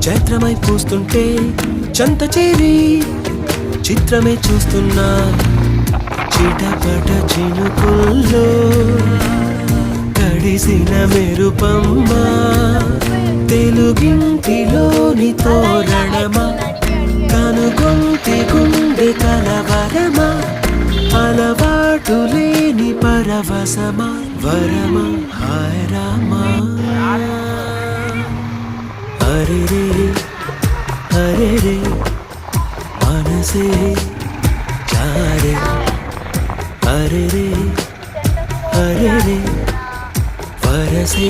చైత్రమై పూస్తుంటే చంత చేరి చిత్రమే చూస్తున్నా చిటపట చినుకుల్లో కడిసిన మెరుపమ్మ తెలుగింటిలోని తోరణమా కనుగొంటి గుండె కలవరమా అలవాటు లేని పరవశమా వరమా హాయ్ రామా హరే రే హరే రే మనసే చారే హరే రే హరే రే వరసే